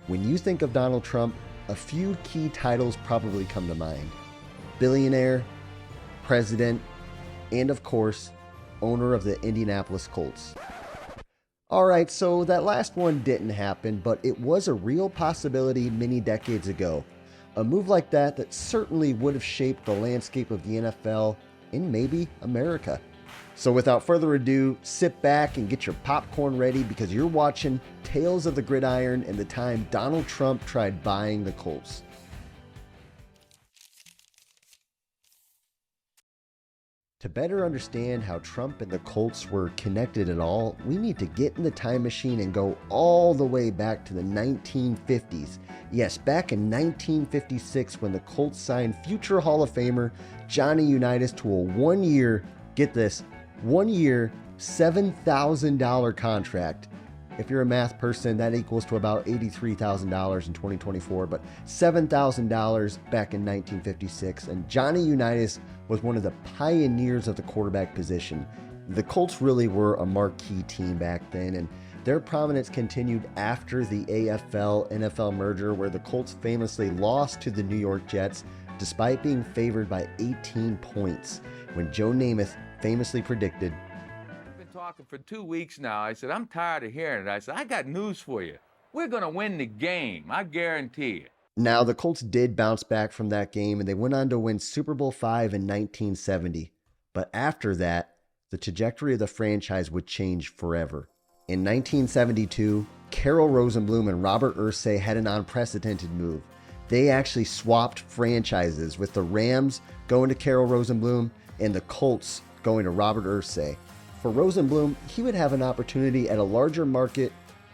When you think of Donald Trump, a few key titles probably come to mind: billionaire, president, and of course, owner of the Indianapolis Colts. Alright, so that last one didn't happen, but it was a real possibility many decades ago. A move like that certainly would have shaped the landscape of the NFL and maybe America. So without further ado, sit back and get your popcorn ready because you're watching Tales of the Gridiron and the time Donald Trump tried buying the Colts. To better understand how Trump and the Colts were connected at all, we need to get in the time machine and go all the way back to the 1950s. Yes, back in 1956 when the Colts signed future Hall of Famer Johnny Unitas to a one-year, get this, one-year, $7,000 contract. If you're a math person, that equals to about $83,000 in 2024, but $7,000 back in 1956. And Johnny Unitas was one of the pioneers of the quarterback position. The Colts really were a marquee team back then, and their prominence continued after the AFL-NFL merger, where the Colts famously lost to the New York Jets despite being favored by 18 points, when Joe Namath famously predicted, "I've been talking for 2 weeks now." I said, "I'm tired of hearing it." I said, "I got news for you. We're going to win the game. I guarantee it." Now, the Colts did bounce back from that game, and they went on to win Super Bowl V in 1970. But after that, the trajectory of the franchise would change forever. In 1972, Carroll Rosenbloom and Robert Irsay had an unprecedented move. They actually swapped franchises, with the Rams going to Carroll Rosenbloom and the Colts going to Robert Irsay. For Rosenbloom, he would have an opportunity at a larger market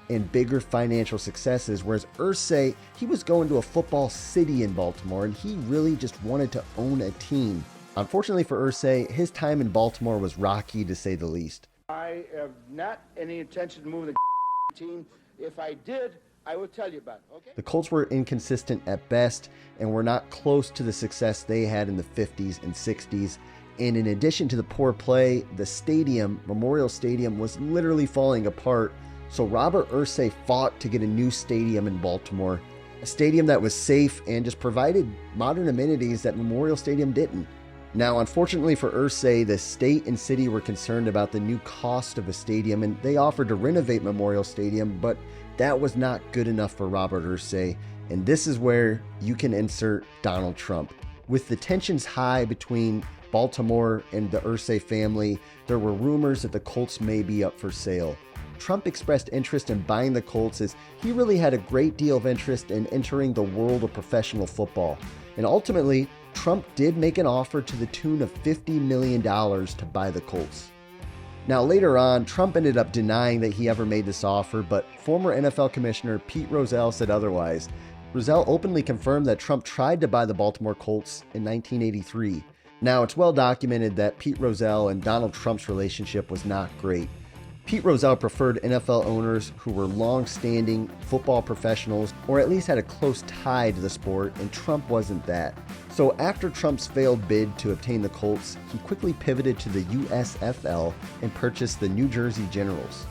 and bigger financial successes, whereas Irsay, he was going to a football city in Baltimore, and he really just wanted to own a team. Unfortunately for Irsay, his time in Baltimore was rocky to say the least. I have not any intention of moving the team. If I did, I would tell you about it, okay? The Colts were inconsistent at best and were not close to the success they had in the 50s and 60s. And in addition to the poor play, the stadium, Memorial Stadium, was literally falling apart. So Robert Irsay fought to get a new stadium in Baltimore, a stadium that was safe and just provided modern amenities that Memorial Stadium didn't. Now, unfortunately for Irsay, the state and city were concerned about the new cost of a stadium, and they offered to renovate Memorial Stadium, but that was not good enough for Robert Irsay. And this is where you can insert Donald Trump. With the tensions high between Baltimore and the Irsay family, there were rumors that the Colts may be up for sale. Trump expressed interest in buying the Colts as he really had a great deal of interest in entering the world of professional football. And ultimately, Trump did make an offer to the tune of $50 million to buy the Colts. Now, later on, Trump ended up denying that he ever made this offer, but former NFL Commissioner Pete Rozelle said otherwise. Rozelle openly confirmed that Trump tried to buy the Baltimore Colts in 1983. Now, it's well documented that Pete Rozelle and Donald Trump's relationship was not great. Pete Rozelle preferred NFL owners who were long-standing football professionals or at least had a close tie to the sport, and Trump wasn't that. So after Trump's failed bid to obtain the Colts, he quickly pivoted to the USFL and purchased the New Jersey Generals.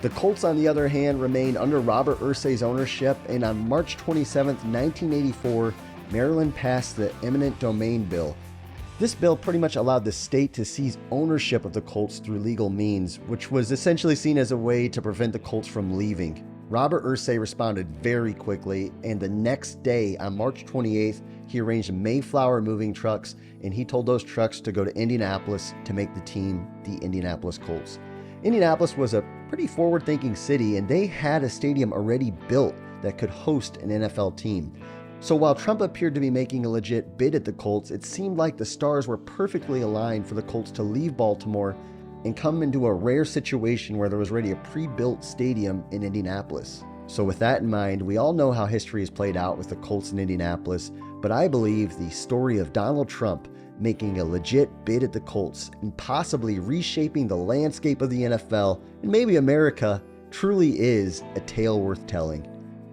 The Colts, on the other hand, remained under Robert Irsay's ownership, and on March 27, 1984, Maryland passed the eminent domain bill. This bill pretty much allowed the state to seize ownership of the Colts through legal means, which was essentially seen as a way to prevent the Colts from leaving. Robert Irsay responded very quickly, and the next day, on March 28th, he arranged Mayflower moving trucks, and he told those trucks to go to Indianapolis to make the team the Indianapolis Colts. Indianapolis was a pretty forward-thinking city, and they had a stadium already built that could host an NFL team. So while Trump appeared to be making a legit bid at the Colts, it seemed like the stars were perfectly aligned for the Colts to leave Baltimore and come into a rare situation where there was already a pre-built stadium in Indianapolis. So with that in mind, we all know how history has played out with the Colts in Indianapolis, but I believe the story of Donald Trump making a legit bid at the Colts and possibly reshaping the landscape of the NFL and maybe America truly is a tale worth telling.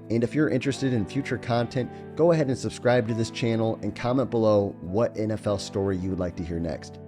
And if you're interested in future content, go ahead and subscribe to this channel and comment below what NFL story you would like to hear next.